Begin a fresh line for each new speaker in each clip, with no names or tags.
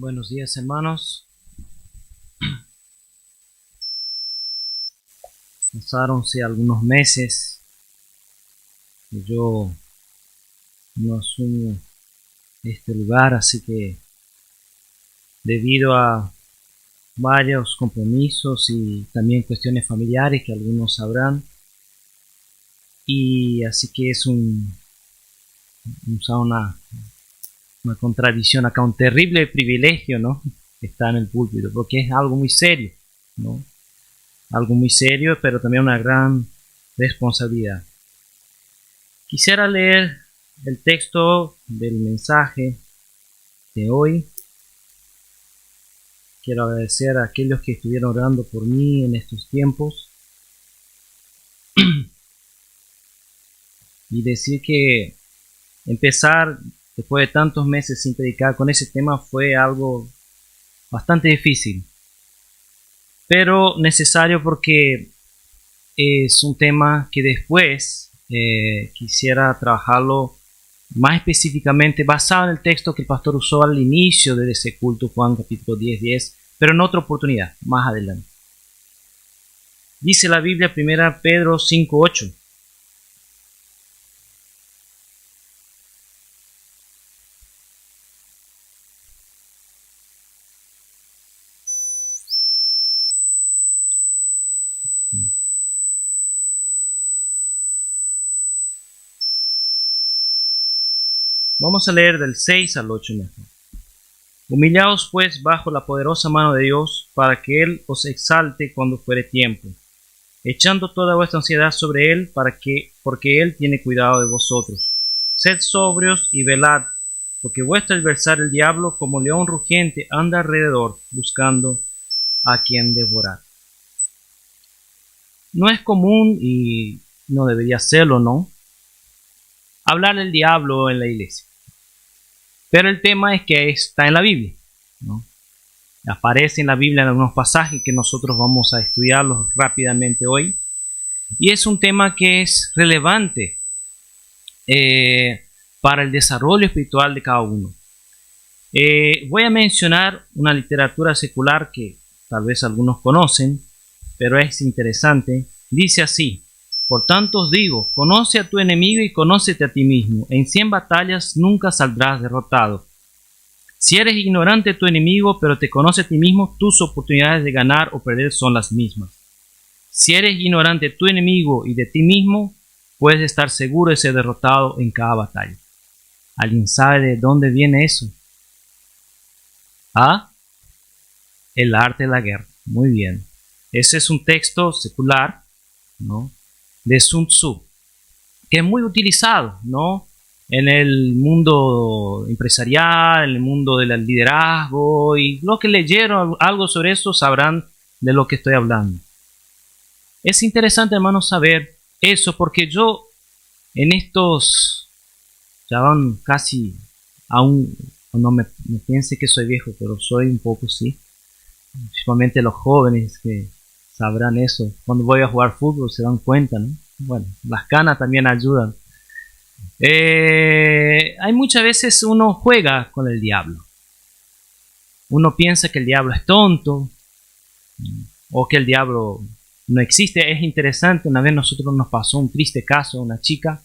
Buenos días, hermanos. Pasáronse algunos meses que yo no asumo este lugar, así que debido a varios compromisos y también cuestiones familiares que algunos sabrán, y así que es una contradicción acá, un terrible privilegio, ¿no? Estar en el púlpito, porque es algo muy serio, ¿no? Algo muy serio, pero también una gran responsabilidad. Quisiera leer el texto del mensaje de hoy. Quiero agradecer a aquellos que estuvieron orando por mí en estos tiempos y decir que empezar después de tantos meses sin predicar con ese tema fue algo bastante difícil, pero necesario porque es un tema que después quisiera trabajarlo más específicamente basado en el texto que el pastor usó al inicio de ese culto, Juan capítulo 10, pero en otra oportunidad, más adelante. Dice la Biblia, 1 Pedro 5:8. Vamos a leer del 6 al 8 mejor. Humillaos pues bajo la poderosa mano de Dios, para que Él os exalte cuando fuere tiempo, echando toda vuestra ansiedad sobre Él, porque Él tiene cuidado de vosotros. Sed sobrios y velad, porque vuestro adversario el diablo, como león rugiente, anda alrededor, buscando a quien devorar. No es común, y no debería serlo, ¿no?, hablar del diablo en la iglesia. Pero el tema es que está en la Biblia, ¿no? Aparece en la Biblia en algunos pasajes que nosotros vamos a estudiarlos rápidamente hoy. Y es un tema que es relevante para el desarrollo espiritual de cada uno. Voy a mencionar una literatura secular que tal vez algunos conocen, pero es interesante. Dice así: por tanto os digo, conoce a tu enemigo y conócete a ti mismo. En 100 batallas nunca saldrás derrotado. Si eres ignorante de tu enemigo, pero te conoce a ti mismo, tus oportunidades de ganar o perder son las mismas. Si eres ignorante de tu enemigo y de ti mismo, puedes estar seguro de ser derrotado en cada batalla. ¿Alguien sabe de dónde viene eso? ¿Ah? El arte de la guerra. Muy bien. Ese es un texto secular, ¿no?, de Sun Tzu, que es muy utilizado, ¿no?, en el mundo empresarial, en el mundo del liderazgo, y los que leyeron algo sobre eso sabrán de lo que estoy hablando. Es interesante, hermanos, saber eso, porque yo en estos, ya van casi, aún no me piense que soy viejo, pero soy un poco, sí, principalmente los jóvenes que sabrán eso. Cuando voy a jugar fútbol se dan cuenta, ¿no? Bueno, las canas también ayudan. Hay muchas veces uno juega con el diablo. Uno piensa que el diablo es tonto o que el diablo no existe. Es interesante, una vez nosotros nos pasó un triste caso, una chica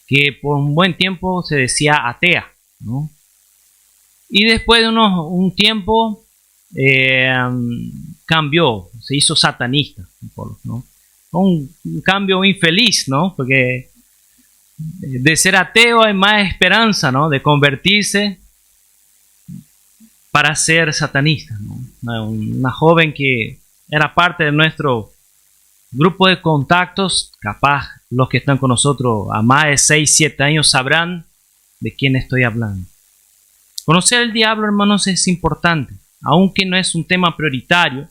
que por un buen tiempo se decía atea, ¿no? Y después de un tiempo cambió, se hizo satanista, ¿no? Un cambio infeliz, ¿no? Porque de ser ateo hay más esperanza, ¿no?, de convertirse para ser satanista, ¿no? Una joven que era parte de nuestro grupo de contactos, capaz los que están con nosotros a más de 6, 7 años sabrán de quién estoy hablando. Conocer el diablo, hermanos, es importante, aunque no es un tema prioritario,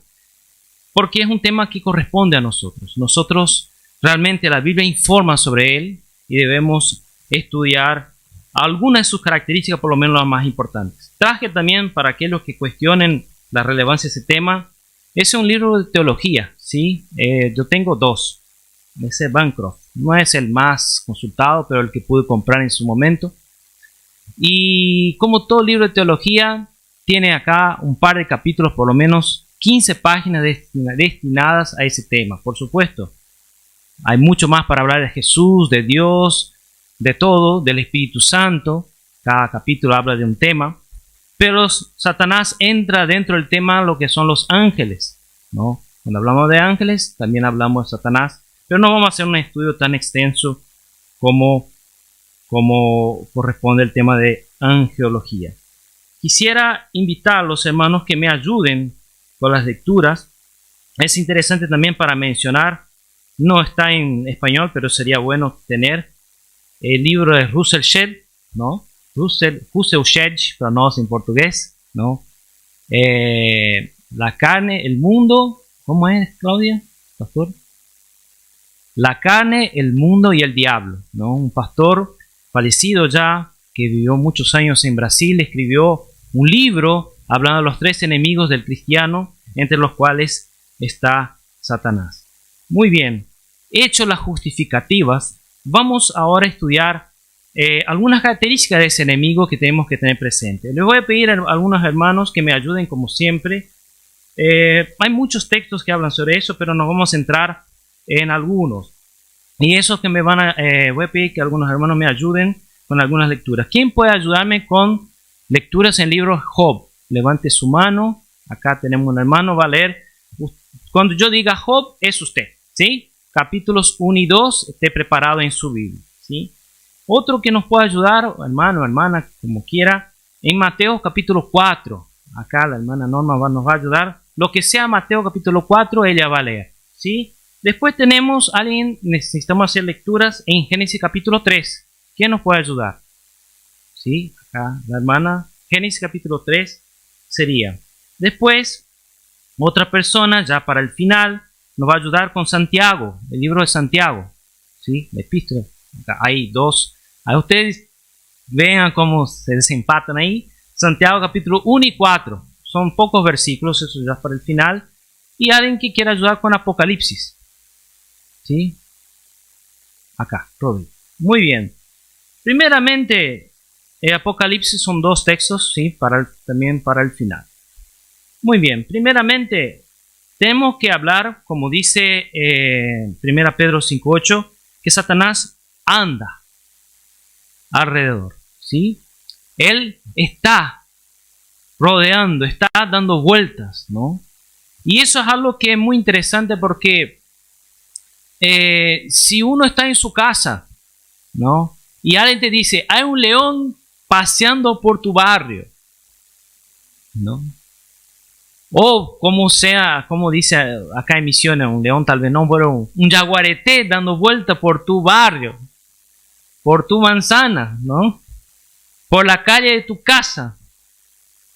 porque es un tema que corresponde a nosotros. Nosotros realmente la Biblia informa sobre él y debemos estudiar algunas de sus características, por lo menos las más importantes. Traje también, para aquellos que cuestionen la relevancia de ese tema, es un libro de teología, ¿sí? Yo tengo 2. Ese Bancroft no es el más consultado, pero el que pude comprar en su momento. Y como todo libro de teología, tiene acá un par de capítulos, por lo menos 15 páginas destinadas a ese tema. Por supuesto, hay mucho más para hablar de Jesús, de Dios, de todo, del Espíritu Santo. Cada capítulo habla de un tema. Pero Satanás entra dentro del tema lo que son los ángeles, ¿no? Cuando hablamos de ángeles, también hablamos de Satanás. Pero no vamos a hacer un estudio tan extenso como corresponde el tema de angeología. Quisiera invitar a los hermanos que me ayuden con las lecturas. Es interesante también para mencionar, no está en español, pero sería bueno tener el libro de Russell Shedd, ¿no? Russell Shedd, pero no es en portugués, ¿no? La carne, el mundo, ¿cómo es, Claudia, pastor? La carne, el mundo y el diablo, ¿no? Un pastor fallecido ya, que vivió muchos años en Brasil, escribió un libro hablando de los 3 enemigos del cristiano, entre los cuales está Satanás. Muy bien, hecho las justificativas, vamos ahora a estudiar algunas características de ese enemigo que tenemos que tener presente. Les voy a pedir a algunos hermanos que me ayuden como siempre. Hay muchos textos que hablan sobre eso, pero nos vamos a centrar en algunos. Y eso que voy a pedir que algunos hermanos me ayuden con algunas lecturas. ¿Quién puede ayudarme con lecturas en el libro Job? Levante su mano. Acá tenemos un hermano, va a leer. Cuando yo diga Job, es usted, ¿sí? Capítulos 1 y 2, esté preparado en su Biblia, ¿sí? Otro que nos puede ayudar, hermano, hermana, como quiera, en Mateo capítulo 4. Acá la hermana Norma nos va a ayudar. Lo que sea Mateo capítulo 4, ella va a leer, ¿sí? Después tenemos necesitamos hacer lecturas en Génesis capítulo 3. ¿Quién nos puede ayudar? ¿Sí? Acá la hermana, Génesis capítulo 3 sería. Después, otra persona, ya para el final, nos va a ayudar con Santiago, el libro de Santiago, ¿sí? La epístola. Acá hay dos. A ustedes vean cómo se desempatan ahí. Santiago capítulo 1 y 4. Son pocos versículos, eso ya para el final. Y alguien que quiera ayudar con Apocalipsis. ¿Sí? Acá, Robin. Muy bien. Primeramente, Apocalipsis son 2 textos, ¿sí? También para el final. Muy bien. Primeramente, tenemos que hablar, como dice 1 Pedro 5:8, que Satanás anda alrededor, ¿sí? Él está rodeando, está dando vueltas, ¿no? Y eso es algo que es muy interesante porque si uno está en su casa, ¿no? Y alguien te dice, hay un león paseando por tu barrio, ¿no? O como sea, como dice acá en Misiones, un león tal vez no, pero un jaguarete dando vuelta por tu barrio, por tu manzana, ¿no? Por la calle de tu casa.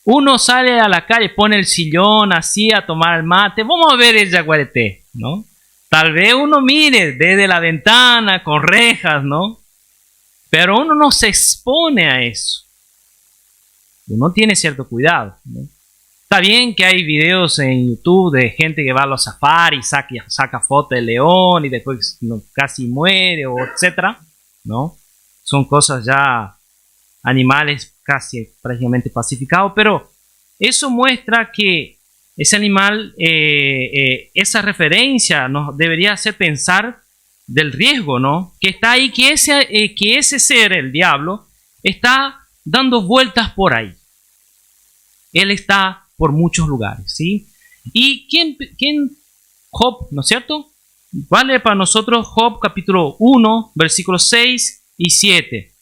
Uno sale a la calle, pone el sillón así a tomar el mate. Vamos a ver el jaguarete, ¿no? Tal vez uno mire desde la ventana con rejas, ¿no? Pero uno no se expone a eso. Uno tiene cierto cuidado, ¿no? Está bien que hay videos en YouTube de gente que va a los safaris, saca fotos del león y después casi muere, o etcétera, ¿no? Son cosas ya animales casi prácticamente pacificados, pero eso muestra que ese animal, esa referencia nos debería hacer pensar del riesgo, ¿no? Que está ahí, que ese ser, el diablo, está dando vueltas por ahí. Él está por muchos lugares, ¿sí? ¿Y quién Job, ¿no es cierto? Vale para nosotros Job capítulo 1, versículos 6 y 7.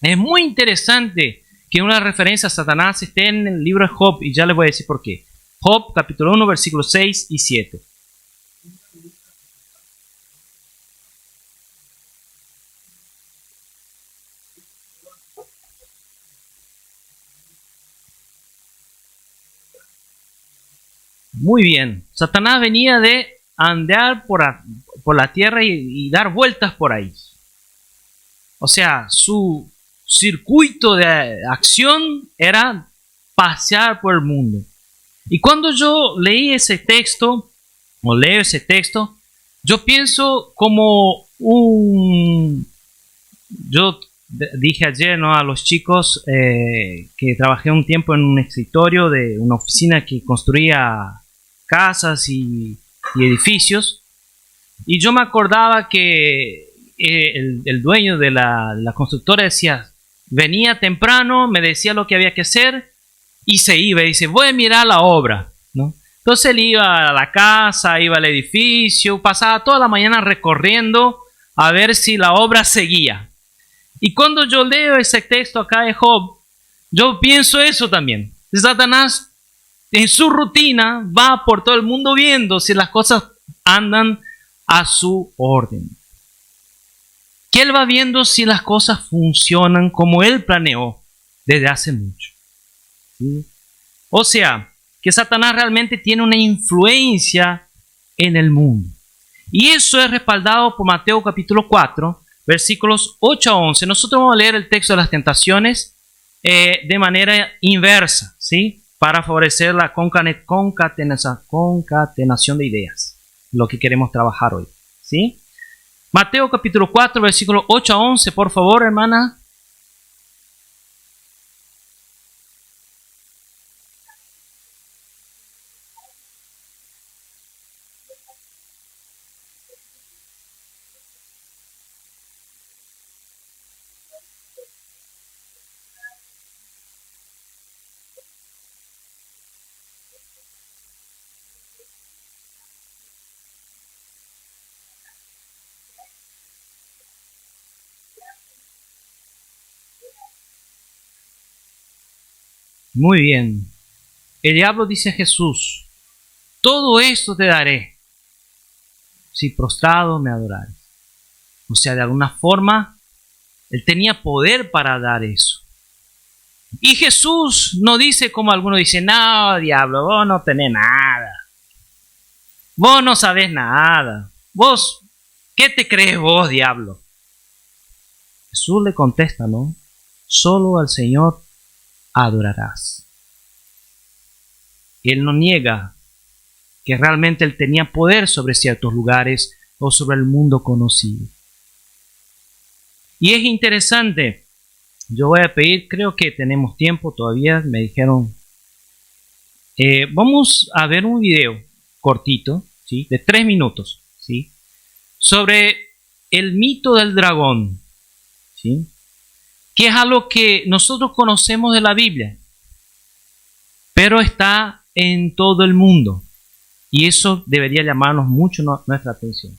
Es muy interesante que una referencia a Satanás esté en el libro de Job, y ya les voy a decir por qué. Job capítulo 1, versículos 6 y 7. Muy bien. Satanás venía de andar por la tierra y dar vueltas por ahí. O sea, su circuito de acción era pasear por el mundo. Y cuando yo leí ese texto, o leo ese texto, yo pienso como yo dije ayer, ¿no?, a los chicos que trabajé un tiempo en un escritorio de una oficina que construía casas y edificios. Y yo me acordaba que el dueño de la constructora decía, venía temprano, me decía lo que había que hacer y se iba. Y dice, voy a mirar la obra, ¿no? Entonces él iba a la casa, iba al edificio, pasaba toda la mañana recorriendo a ver si la obra seguía. Y cuando yo leo ese texto acá de Job, yo pienso eso también. Satanás en su rutina va por todo el mundo viendo si las cosas andan a su orden. Que él va viendo si las cosas funcionan como él planeó desde hace mucho. ¿Sí? O sea, que Satanás realmente tiene una influencia en el mundo. Y eso es respaldado por Mateo capítulo 4, versículos 8 a 11. Nosotros vamos a leer el texto de las tentaciones de manera inversa, ¿sí?, para favorecer la concatenación de ideas, lo que queremos trabajar hoy, ¿sí? Mateo capítulo 4, versículos 8 a 11, por favor, hermana. Muy bien. El diablo dice a Jesús, todo esto te daré si prostrado me adorares. O sea, de alguna forma, él tenía poder para dar eso. Y Jesús no dice como algunos dicen, no, diablo, vos no tenés nada. Vos no sabés nada. Vos, ¿qué te crees vos, diablo? Jesús le contesta, ¿no? Solo al Señor adorarás. Él no niega que realmente él tenía poder sobre ciertos lugares o sobre el mundo conocido. Y es interesante, yo voy a pedir, creo que tenemos tiempo todavía, me dijeron, vamos a ver un video cortito, ¿sí?, de 3 minutos, ¿sí?, sobre el mito del dragón, ¿sí?, que es algo que nosotros conocemos de la Biblia, pero está en todo el mundo. Y eso debería llamarnos mucho nuestra atención.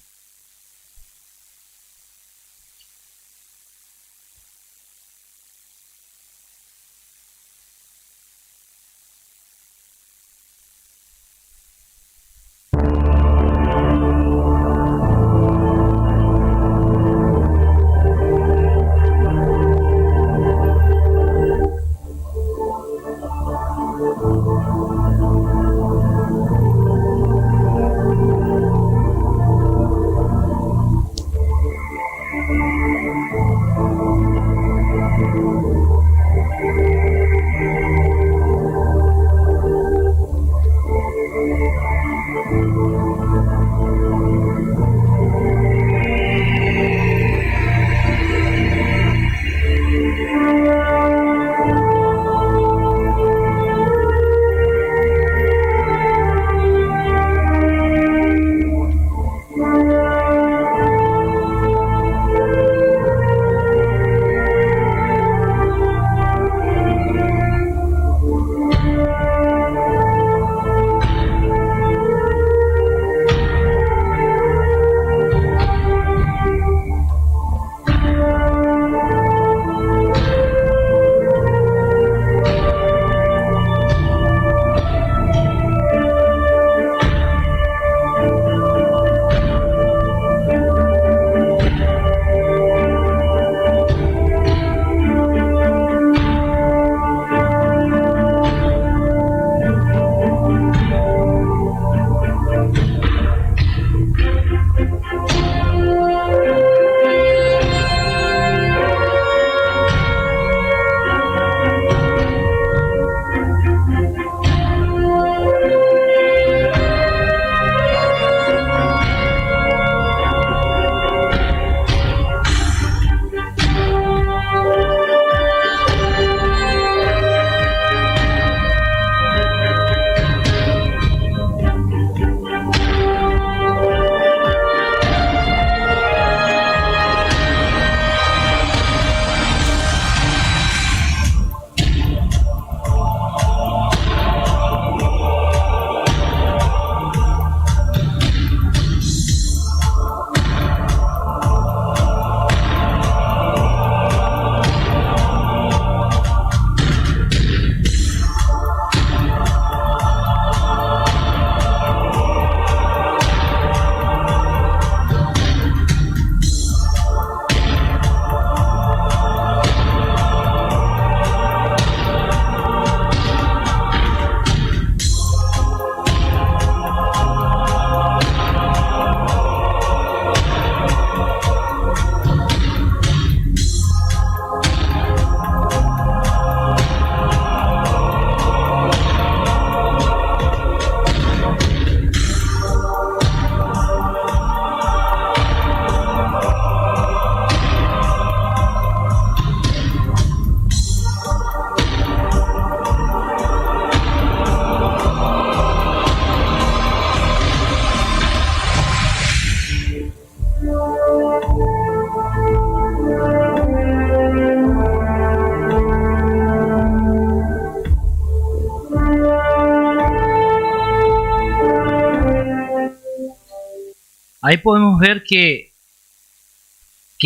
ahí podemos ver que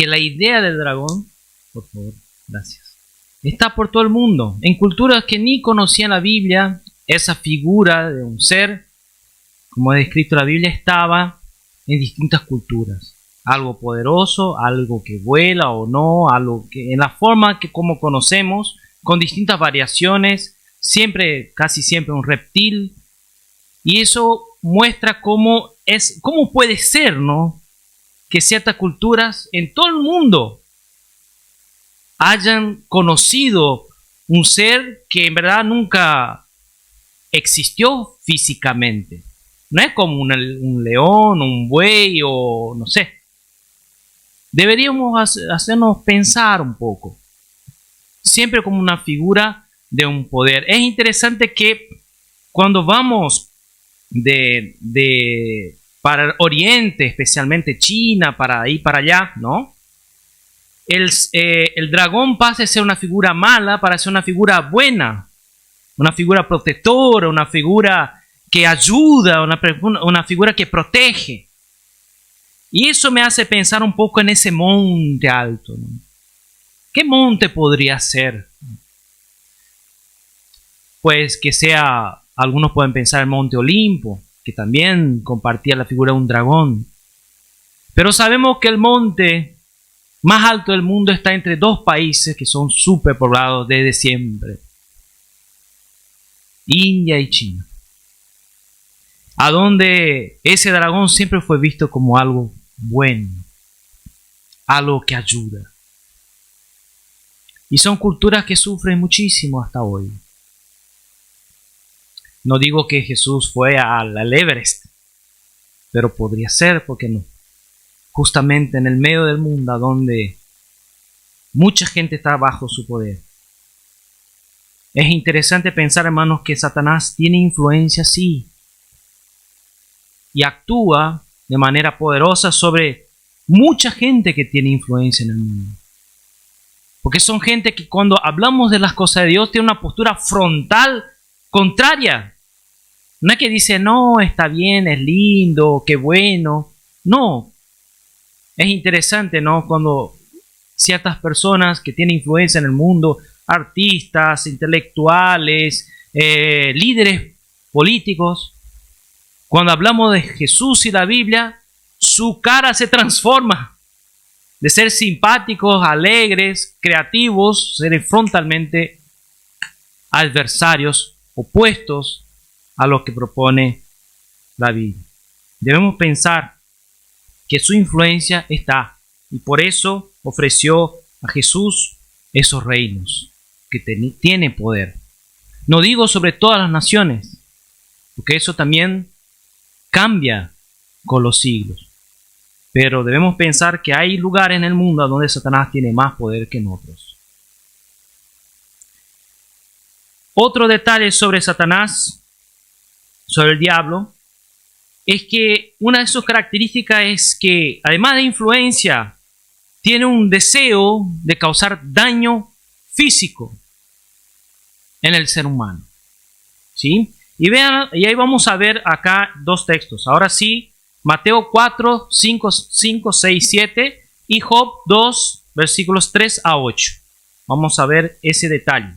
la idea del dragón, por favor, gracias, está por todo el mundo. En culturas que ni conocían la Biblia, esa figura de un ser, como ha descrito la Biblia, estaba en distintas culturas. Algo poderoso, algo que vuela o no, algo que en la forma que como conocemos, con distintas variaciones, siempre, casi siempre un reptil. Y eso muestra cómo puede ser, ¿no?, que ciertas culturas en todo el mundo hayan conocido un ser que en verdad nunca existió físicamente. No es como un león, un buey o no sé. Deberíamos hacernos pensar un poco. Siempre como una figura de un poder. Es interesante que cuando vamos para el Oriente, especialmente China, para ahí para allá, ¿no? El dragón pasa de ser una figura mala para ser una figura buena, una figura protectora, una figura que ayuda, una figura que protege. Y eso me hace pensar un poco en ese monte alto, ¿no? ¿Qué monte podría ser? Pues que sea, algunos pueden pensar el Monte Olimpo, que también compartía la figura de un dragón. Pero sabemos que el monte más alto del mundo está entre dos países que son superpoblados desde siempre: India y China. A donde ese dragón siempre fue visto como algo bueno, algo que ayuda. Y son culturas que sufren muchísimo hasta hoy. No digo que Jesús fue al Everest, pero podría ser, ¿por qué no? Justamente en el medio del mundo donde mucha gente está bajo su poder. Es interesante pensar, hermanos, que Satanás tiene influencia, sí, y actúa de manera poderosa sobre mucha gente que tiene influencia en el mundo. Porque son gente que cuando hablamos de las cosas de Dios tiene una postura frontal contraria. No es que dice, no, está bien, es lindo, qué bueno. No. Es interesante, ¿no?, cuando ciertas personas que tienen influencia en el mundo, artistas, intelectuales, líderes políticos, cuando hablamos de Jesús y la Biblia, su cara se transforma. De ser simpáticos, alegres, creativos, ser frontalmente adversarios, opuestos a lo que propone la Biblia. Debemos pensar que su influencia está, y por eso ofreció a Jesús esos reinos, que tiene poder. No digo sobre todas las naciones, porque eso también cambia con los siglos. Pero debemos pensar que hay lugares en el mundo donde Satanás tiene más poder que en otros. Otro detalle sobre Satanás, sobre el diablo, es que una de sus características es que, además de influencia, tiene un deseo de causar daño físico en el ser humano. ¿Sí? Y vean, y ahí vamos a ver acá dos textos. Ahora sí, Mateo 4, 5, 6, 7 y Job 2, versículos 3 a 8. Vamos a ver ese detalle.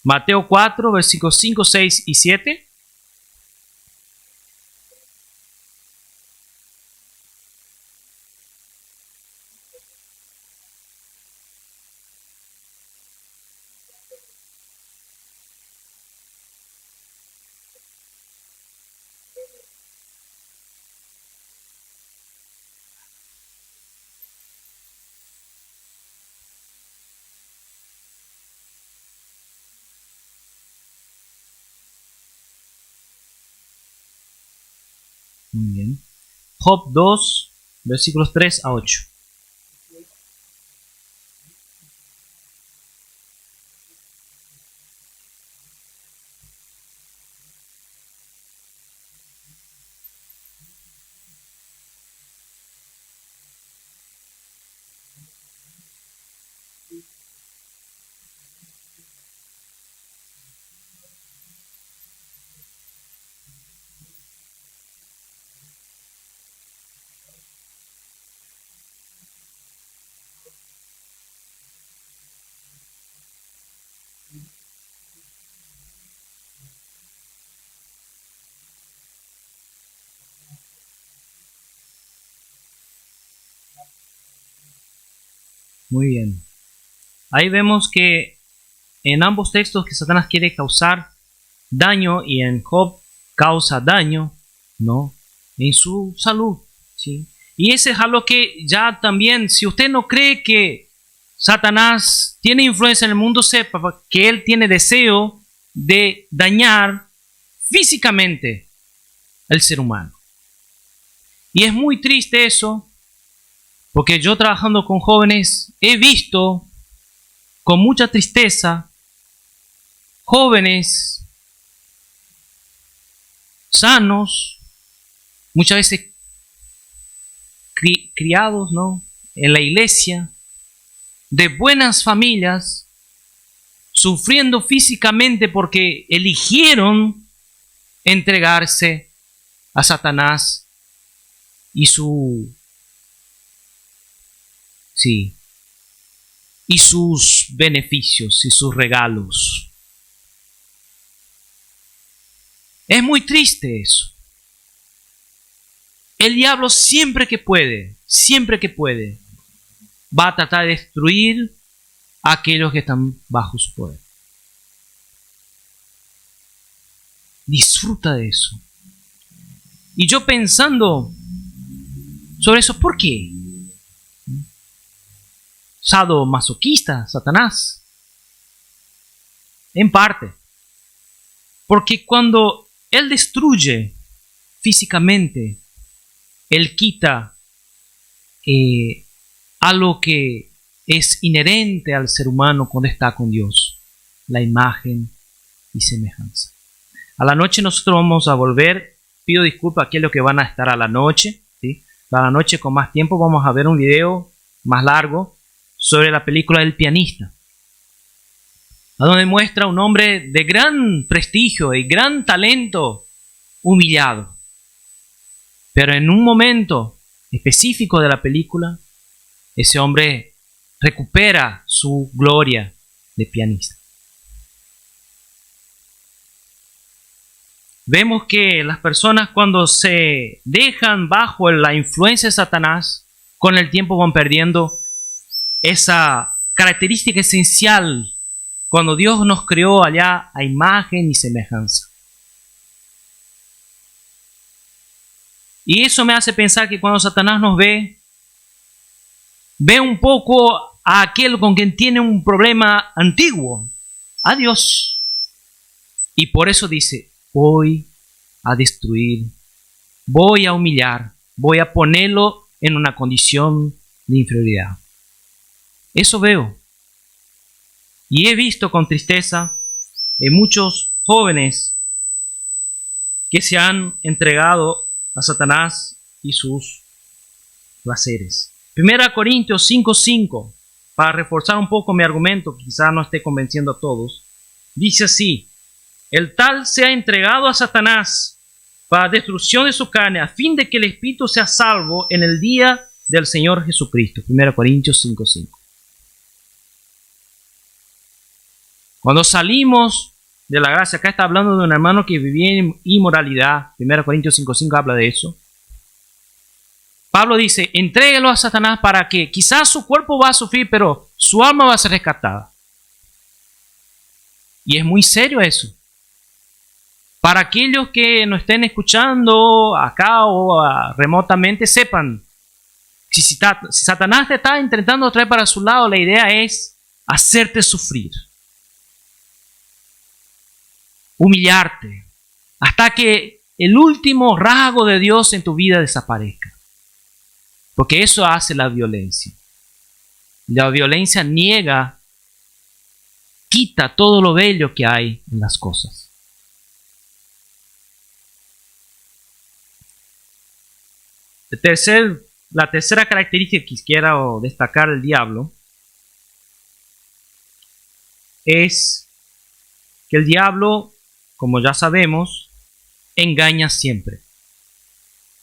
Mateo 4, versículos 5, 6 y 7. Muy bien. Job 2, versículos 3 a 8. Muy bien. Ahí vemos que en ambos textos que Satanás quiere causar daño y en Job causa daño, ¿no? En su salud, ¿sí? Y ese es algo que ya también, si usted no cree que Satanás tiene influencia en el mundo, sepa que él tiene deseo de dañar físicamente al ser humano. Y es muy triste eso, porque yo trabajando con jóvenes he visto con mucha tristeza jóvenes sanos, muchas veces criados, ¿no?, en la iglesia, de buenas familias, sufriendo físicamente porque eligieron entregarse a Satanás y y sus beneficios y sus regalos. Es muy triste eso. El diablo siempre que puede, va a tratar de destruir a aquellos que están bajo su poder. Disfruta de eso. Y yo pensando sobre eso, ¿por qué? Sadomasoquista, Satanás. En parte. Porque cuando él destruye físicamente, él quita algo que es inherente al ser humano cuando está con Dios, la imagen y semejanza. A la noche nosotros vamos a volver. Pido disculpas a aquellos que van a estar a la noche, ¿sí? A la noche con más tiempo vamos a ver un video más largo sobre la película del pianista, a donde muestra un hombre de gran prestigio y gran talento humillado. Pero en un momento específico de la película, ese hombre recupera su gloria de pianista. Vemos que las personas cuando se dejan bajo la influencia de Satanás, con el tiempo van perdiendo esa característica esencial cuando Dios nos creó allá a imagen y semejanza. Y eso me hace pensar que cuando Satanás nos ve un poco a aquel con quien tiene un problema antiguo, a Dios. Y por eso dice, voy a destruir, voy a humillar, voy a ponerlo en una condición de inferioridad. Eso veo. Y he visto con tristeza en muchos jóvenes que se han entregado a Satanás y sus placeres. 1 Corintios 5:5, para reforzar un poco mi argumento, que quizás no esté convenciendo a todos, dice así: el tal se ha entregado a Satanás para destrucción de su carne, a fin de que el espíritu sea salvo en el día del Señor Jesucristo. 1 Corintios 5:5. Cuando salimos de la gracia, acá está hablando de un hermano que vivía en inmoralidad. 1 Corintios 5:5 habla de eso. Pablo dice, entréguelo a Satanás para que quizás su cuerpo va a sufrir, pero su alma va a ser rescatada. Y es muy serio eso. Para aquellos que nos estén escuchando acá o remotamente, sepan, si Satanás te está intentando traer para su lado, la idea es hacerte sufrir, humillarte, hasta que el último rasgo de Dios en tu vida desaparezca. Porque eso hace la violencia. La violencia niega, quita todo lo bello que hay en las cosas. La tercera característica que quiero destacar del diablo es que el diablo, como ya sabemos, engaña siempre.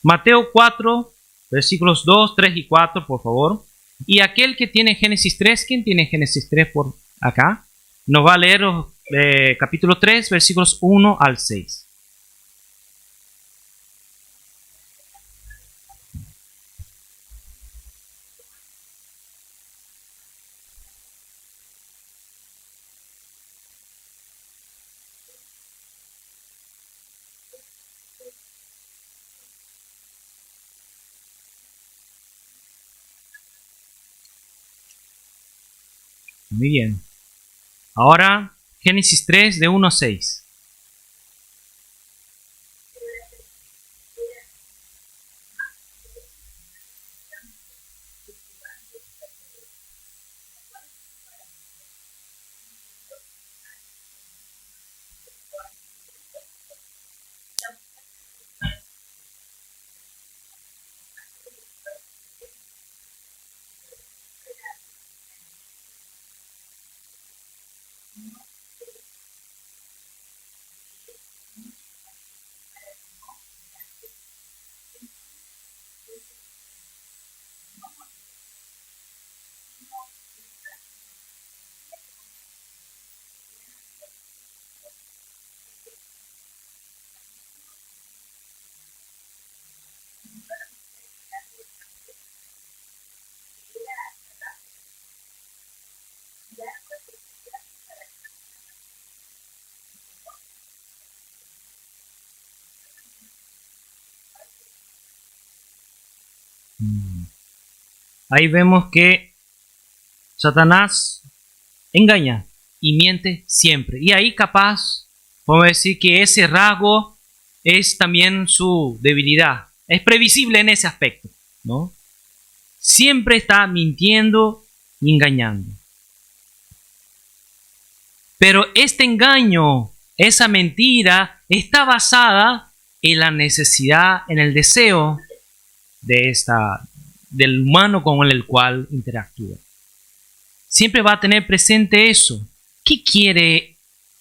Mateo 4, versículos 2, 3 y 4, por favor. Y aquel que tiene Génesis 3, ¿quién tiene Génesis 3 por acá? Nos va a leer capítulo 3, versículos 1 al 6. Muy bien. Ahora, Génesis 3, de 1 a 6. Ahí vemos que Satanás engaña y miente siempre. Y ahí capaz podemos decir que ese rasgo es también su debilidad. Es previsible en ese aspecto, ¿no? Siempre está mintiendo y engañando. Pero este engaño, esa mentira, está basada en la necesidad, en el deseo del humano con el cual interactúa. Siempre va a tener presente eso. ¿Qué quiere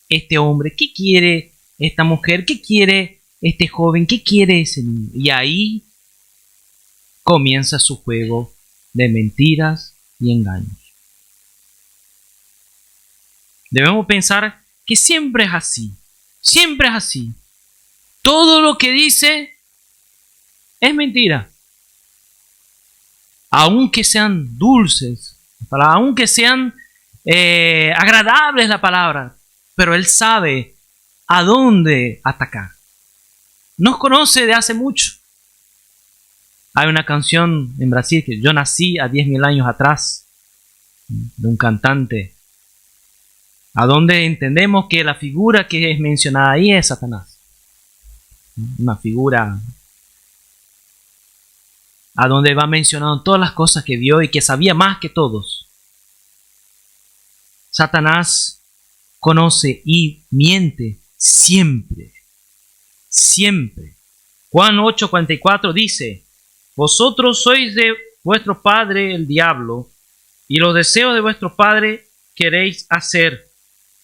este hombre? ¿Qué quiere esta mujer? ¿Qué quiere este joven? ¿Qué quiere ese niño? Y ahí comienza su juego de mentiras y engaños. Debemos pensar que siempre es así. Siempre es así. Todo lo que dice es mentira. Aunque sean dulces, aunque sean agradables la palabra, pero él sabe a dónde atacar. Nos conoce de hace mucho. Hay una canción en Brasil que yo nací a 10.000 años atrás, de un cantante, a donde entendemos que la figura que es mencionada ahí es Satanás. Una figura a donde va mencionando todas las cosas que vio y que sabía más que todos. Satanás conoce y miente siempre. Siempre. Juan 8:44 dice: vosotros sois de vuestro padre el diablo, y los deseos de vuestro padre queréis hacer.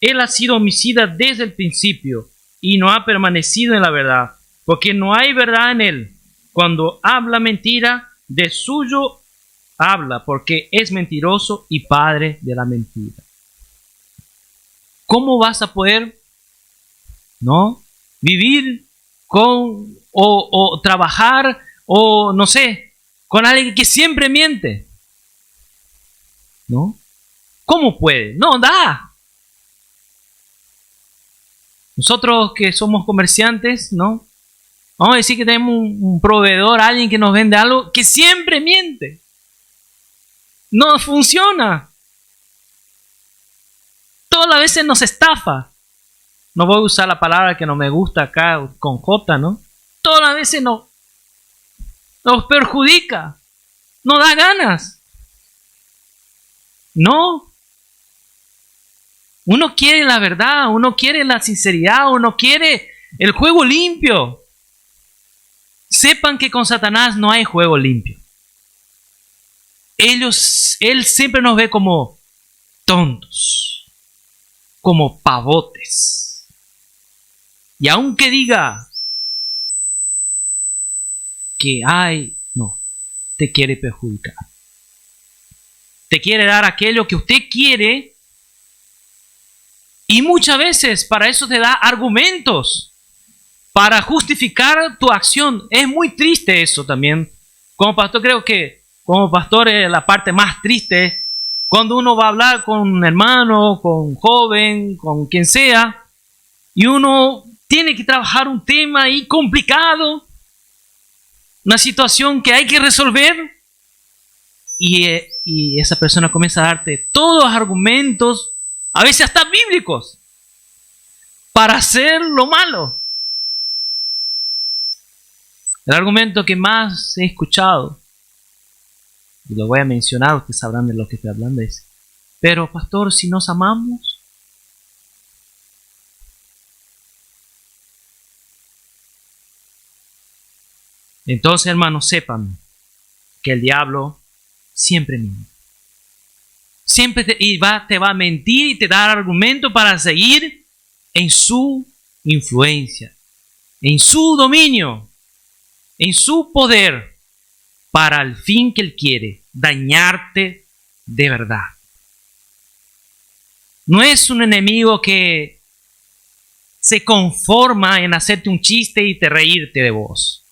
Él ha sido homicida desde el principio, y no ha permanecido en la verdad, porque no hay verdad en él. Cuando habla mentira, de suyo habla, porque es mentiroso y padre de la mentira. ¿Cómo vas a poder, no, vivir con o trabajar o no sé, con alguien que siempre miente? ¿No? ¿Cómo puede? No da. Nosotros que somos comerciantes, ¿no? Vamos a decir que tenemos un proveedor, alguien que nos vende algo que siempre miente. No funciona. Todas las veces nos estafa. No voy a usar la palabra que no me gusta acá con J, ¿no? Todas las veces nos perjudica. No da ganas. No. Uno quiere la verdad, uno quiere la sinceridad, uno quiere el juego limpio. Sepan que con Satanás no hay juego limpio. Él siempre nos ve como tontos, como pavotes. Y aunque diga que no, te quiere perjudicar. Te quiere dar aquello que usted quiere, y muchas veces para eso te da argumentos para justificar tu acción. Es muy triste eso también. Como pastor, creo que como pastor es la parte más triste cuando uno va a hablar con un hermano, con un joven, con quien sea, y uno tiene que trabajar un tema ahí complicado, una situación que hay que resolver, y y esa persona comienza a darte todos los argumentos, a veces hasta bíblicos, para hacer lo malo. El argumento que más he escuchado, y lo voy a mencionar, ustedes sabrán de lo que estoy hablando, es: pero pastor, si nos amamos. Entonces, hermanos, sepan que el diablo siempre miente. Siempre te va a mentir y te da argumento para seguir en su influencia, en su dominio, en su poder, para el fin que él quiere: dañarte de verdad. No es un enemigo que se conforma en hacerte un chiste y te reírte de vos.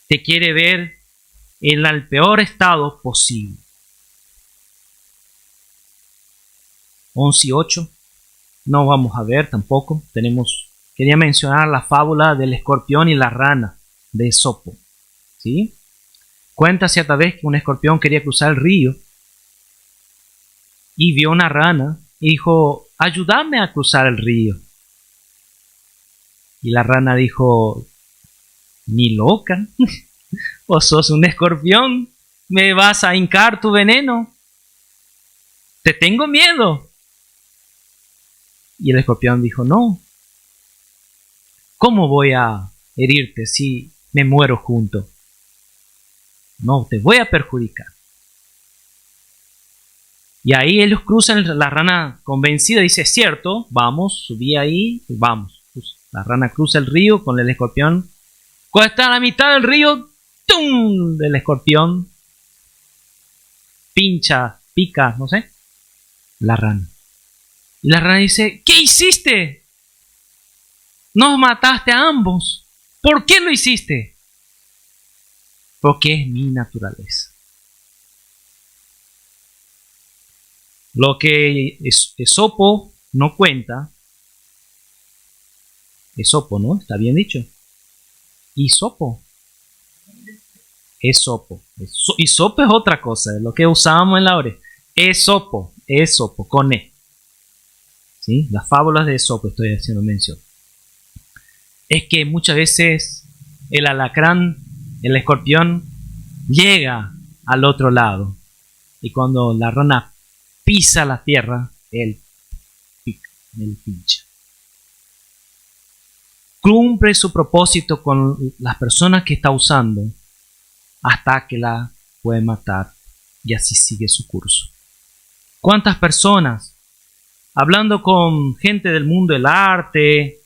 Te quiere ver en el peor estado posible. 11:8. No vamos a ver tampoco. Quería mencionar la fábula del escorpión y la rana de Esopo. ¿Sí? Cuenta cierta vez que un escorpión quería cruzar el río y vio una rana y dijo: ayúdame a cruzar el río. Y la rana dijo: ni loca, vos sos un escorpión, me vas a hincar tu veneno, te tengo miedo. Y el escorpión dijo: no, ¿cómo voy a herirte si me muero junto? No, te voy a perjudicar. Y ahí ellos cruzan, la rana convencida dice: es cierto, vamos, subí ahí, vamos. La rana cruza el río con el escorpión. Cuando está a la mitad del río, ¡tum!, del escorpión pica, no sé, la rana. Y la rana dice: ¿qué hiciste? Nos mataste a ambos. ¿Por qué lo hiciste? Porque es mi naturaleza. Lo que Esopo no cuenta, Esopo, ¿no? ¿Está bien dicho? Hisopo. Esopo. Hisopo es otra cosa, es lo que usábamos en la hora. Esopo, con E. ¿Sí? Las fábulas de Esopo estoy haciendo mención. Es que muchas veces el alacrán, el escorpión, llega al otro lado. Y cuando la rana pisa la tierra, él pincha. Cumple su propósito con las personas que está usando hasta que la puede matar, y así sigue su curso. ¿Cuántas personas, hablando con gente del mundo del arte,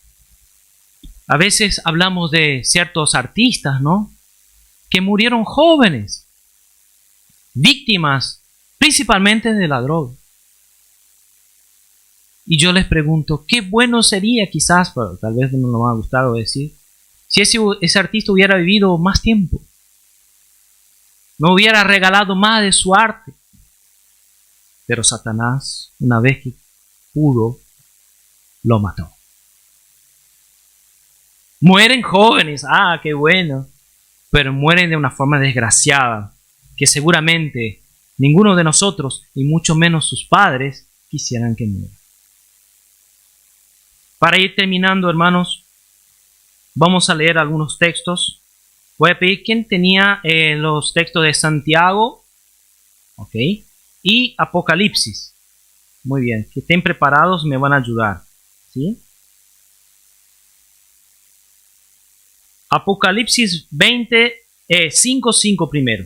a veces hablamos de ciertos artistas, ¿no?, que murieron jóvenes, víctimas principalmente de la droga? Y yo les pregunto, qué bueno sería quizás, pero tal vez no me va a gustar decir, si ese artista hubiera vivido más tiempo, no hubiera regalado más de su arte. Pero Satanás, una vez que pudo, lo mató. Mueren jóvenes, qué bueno, pero mueren de una forma desgraciada, que seguramente ninguno de nosotros, y mucho menos sus padres, quisieran que muera. Para ir terminando, hermanos, vamos a leer algunos textos. Voy a pedir quién tenía los textos de Santiago, ¿ok?, y Apocalipsis. Muy bien, que estén preparados, me van a ayudar, ¿sí? Apocalipsis 20, 5:5 primero.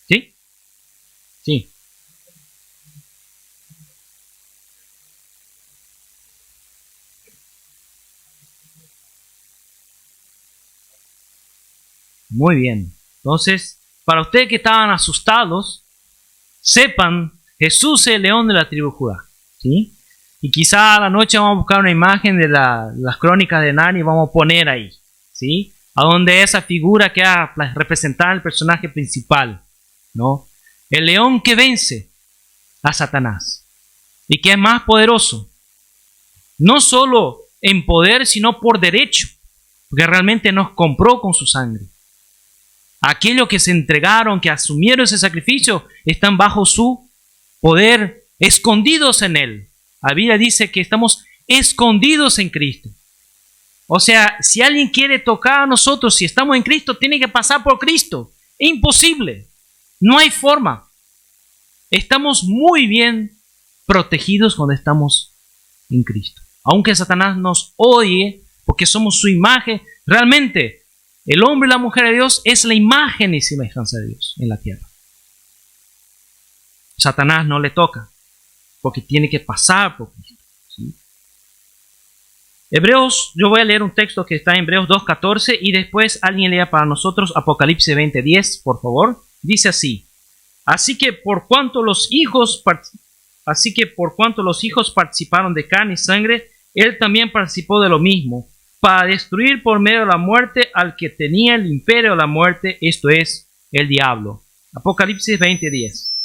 ¿Sí? Sí. Muy bien. Entonces, para ustedes que estaban asustados, sepan, Jesús es el león de la tribu de Judá, ¿sí? Y quizá a la noche vamos a buscar una imagen de las crónicas de Narnia y vamos a poner ahí, ¿sí?, a donde esa figura queda representada el personaje principal, ¿no? El león que vence a Satanás. y que es más poderoso, no solo en poder, sino por derecho, porque realmente nos compró con su sangre. Aquellos que se entregaron, que asumieron ese sacrificio, están bajo su poder, escondidos en Él. La Biblia dice que estamos escondidos en Cristo. O sea, si alguien quiere tocar a nosotros, si estamos en Cristo, tiene que pasar por Cristo. Es imposible. No hay forma. Estamos muy bien protegidos cuando estamos en Cristo. Aunque Satanás nos odie, porque somos su imagen, realmente el hombre y la mujer de Dios es la imagen y semejanza de Dios en la tierra. Satanás no le toca, porque tiene que pasar por Cristo. ¿Sí? Hebreos, yo voy a leer un texto que está en Hebreos 2:14 y después alguien lea para nosotros Apocalipsis 20:10, por favor. Dice así: Así que por cuanto los hijos participaron de carne y sangre, él también participó de lo mismo, para destruir por medio de la muerte al que tenía el imperio de la muerte, esto es, el diablo. Apocalipsis 20:10.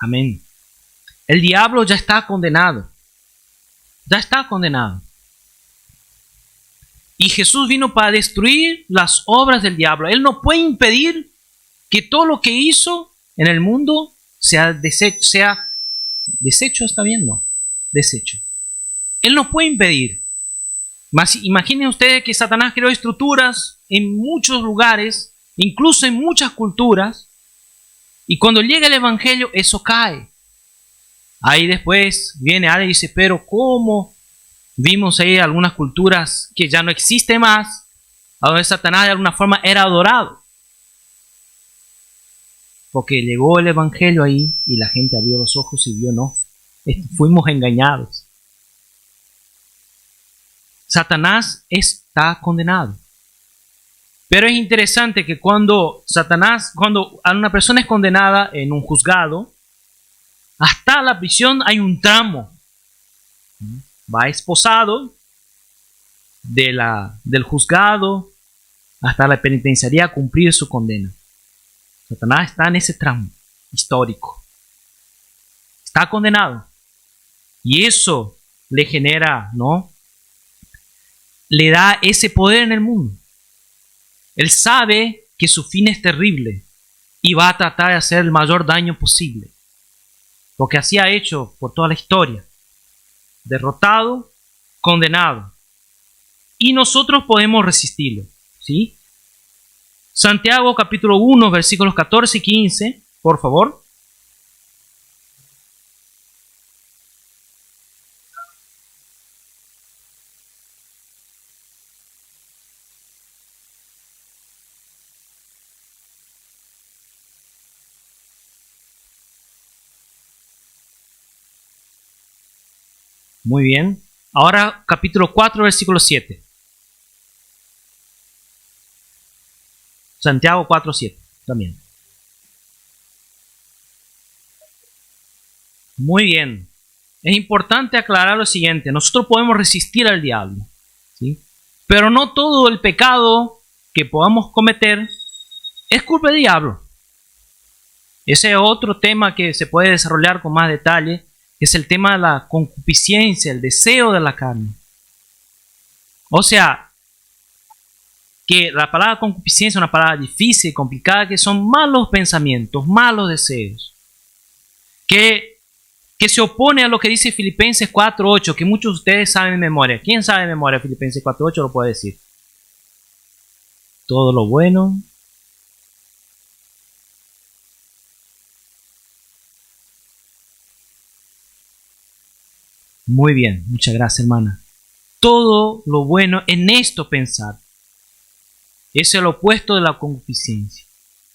Amén. El diablo ya está condenado. Ya está condenado. Y Jesús vino para destruir las obras del diablo. Él no puede impedir que todo lo que hizo en el mundo sea deshecho, ¿está bien? No, deshecho. Él no puede impedir. Mas imaginen ustedes que Satanás creó estructuras en muchos lugares, incluso en muchas culturas, y cuando llega el Evangelio, eso cae. Ahí después viene alguien y dice, pero ¿cómo? Vimos ahí algunas culturas que ya no existen más, a donde Satanás de alguna forma era adorado. Porque llegó el Evangelio ahí y la gente abrió los ojos y vio, no, fuimos engañados. Satanás está condenado. Pero es interesante que cuando una persona es condenada en un juzgado, hasta la prisión hay un tramo. Va esposado del juzgado hasta la penitenciaría a cumplir su condena. Satanás está en ese tramo histórico. Está condenado. Y eso le genera, ¿no? Le da ese poder en el mundo. Él sabe que su fin es terrible y va a tratar de hacer el mayor daño posible. Lo que así ha hecho por toda la historia. Derrotado, condenado. Y nosotros podemos resistirlo. ¿Sí? Santiago capítulo 1, versículos 14 y 15, por favor. Muy bien. Ahora capítulo 4, versículo 7. Santiago 4, 7 también. Muy bien. Es importante aclarar lo siguiente. Nosotros podemos resistir al diablo, ¿sí? Pero no todo el pecado que podamos cometer es culpa del diablo. Ese es otro tema que se puede desarrollar con más detalle, que es el tema de la concupiscencia, el deseo de la carne. O sea, que la palabra concupiscencia es una palabra difícil, complicada, que son malos pensamientos, malos deseos, que se opone a lo que dice Filipenses 4:8, que muchos de ustedes saben de memoria. ¿Quién sabe de memoria Filipenses 4:8? Lo puede decir. Todo lo bueno. Muy bien, muchas gracias, hermana. Todo lo bueno en esto pensar. Es el opuesto de la concupiscencia.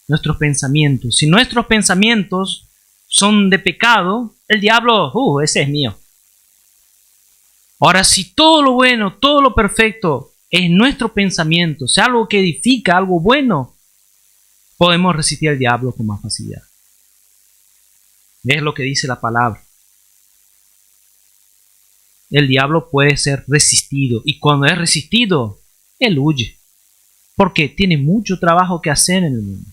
Nuestros pensamientos. Si nuestros pensamientos son de pecado, el diablo, ese es mío. Ahora, si todo lo bueno, todo lo perfecto es nuestro pensamiento, sea algo que edifica, algo bueno, podemos resistir al diablo con más facilidad. Es lo que dice la palabra. el diablo puede ser resistido. Y cuando es resistido, él huye. Porque tiene mucho trabajo que hacer en el mundo.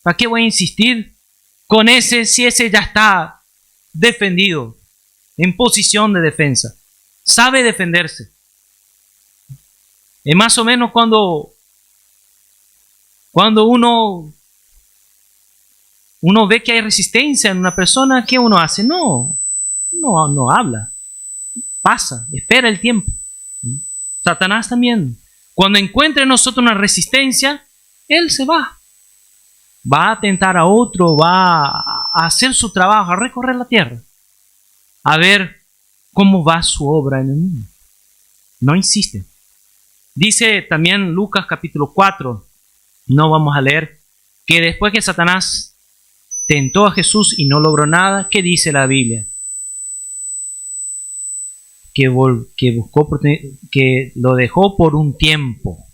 ¿Para qué voy a insistir con ese si ese ya está defendido, en posición de defensa? Sabe defenderse. Es más o menos cuando uno ve que hay resistencia en una persona, ¿qué uno hace? No habla. Pasa, espera el tiempo. Satanás también. Cuando encuentre en nosotros una resistencia, él se va. Va a tentar a otro, va a hacer su trabajo, a recorrer la tierra, a ver cómo va su obra en el mundo. No insiste. Dice también Lucas capítulo 4, no vamos a leer, que después que Satanás tentó a Jesús y no logró nada, ¿qué dice la Biblia? Que lo dejó por un tiempo.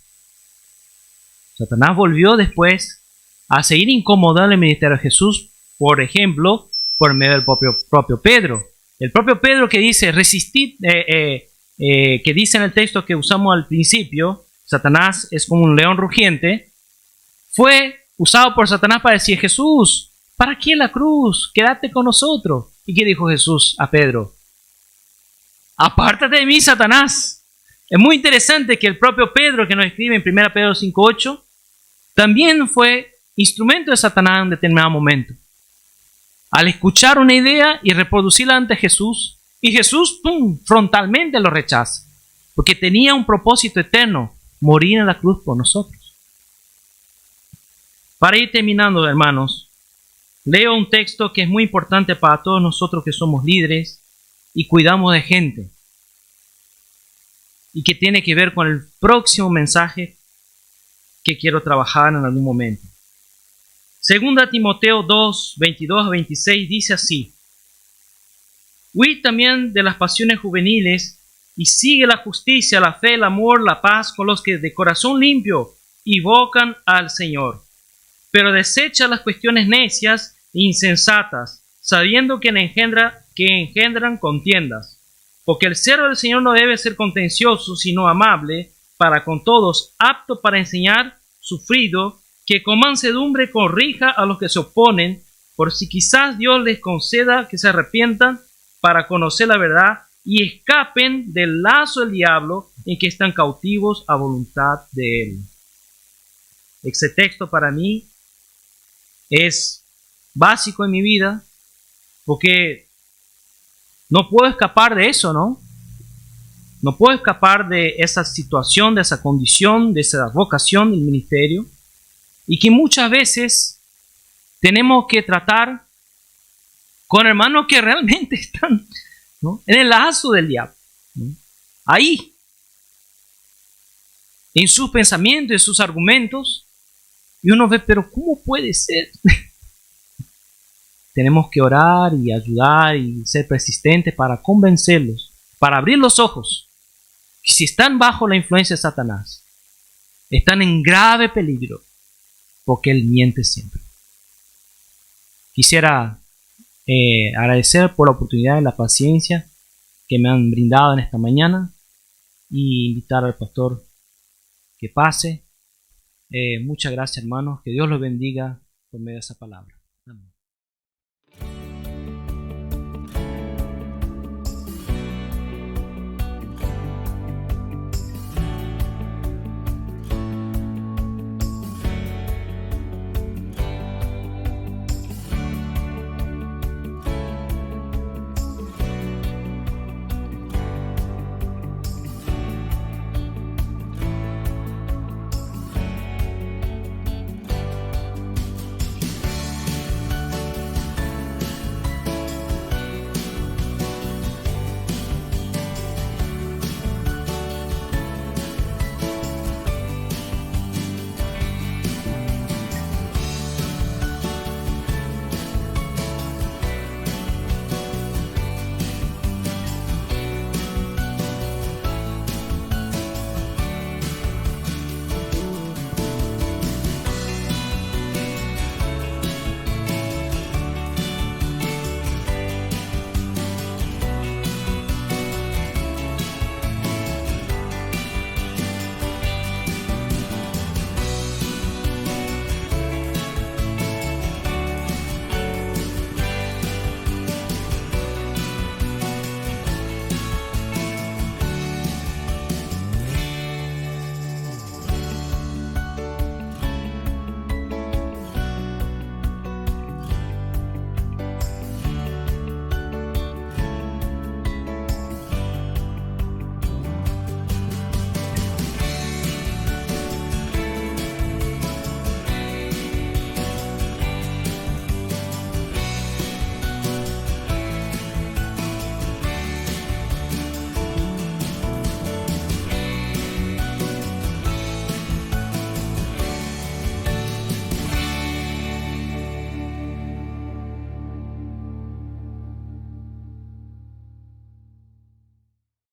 Satanás volvió después a seguir incomodando el ministerio de Jesús, por ejemplo, por medio del propio Pedro. El propio Pedro que dice, resistid, que dice en el texto que usamos al principio, Satanás es como un león rugiente, fue usado por Satanás para decir, Jesús, ¿para qué la cruz? Quédate con nosotros. ¿Y qué dijo Jesús a Pedro? Apártate de mí, Satanás. Es muy interesante que el propio Pedro, que nos escribe en 1 Pedro 5:8, también fue instrumento de Satanás en un determinado momento. Al escuchar una idea y reproducirla ante Jesús, y Jesús, frontalmente lo rechaza, porque tenía un propósito eterno, morir en la cruz por nosotros. Para ir terminando, hermanos, leo un texto que es muy importante para todos nosotros que somos líderes y cuidamos de gente, y que tiene que ver con el próximo mensaje que quiero trabajar en algún momento. Segunda Timoteo 2, 22 a 26 dice así: huid también de las pasiones juveniles y sigue la justicia, la fe, el amor, la paz con los que de corazón limpio invocan al Señor. Pero desecha las cuestiones necias e insensatas, sabiendo que engendran contiendas. Porque el siervo del Señor no debe ser contencioso, sino amable para con todos, apto para enseñar, sufrido, que con mansedumbre corrija a los que se oponen, por si quizás Dios les conceda que se arrepientan para conocer la verdad y escapen del lazo del diablo en que están cautivos a voluntad de él. Este texto para mí es básico en mi vida, porque no puedo escapar de eso, ¿no? No puedo escapar de esa situación, de esa condición, de esa vocación del ministerio, y que muchas veces tenemos que tratar con hermanos que realmente están, ¿no?, en el lazo del diablo, ¿no?, ahí, en sus pensamientos, en sus argumentos, y uno ve, pero ¿cómo puede ser? Tenemos que orar y ayudar y ser persistentes para convencerlos, para abrir los ojos. Si están bajo la influencia de Satanás, están en grave peligro, porque él miente siempre. Quisiera agradecer por la oportunidad y la paciencia que me han brindado en esta mañana y invitar al pastor que pase. Muchas gracias, hermanos. Que Dios los bendiga por medio de esa palabra.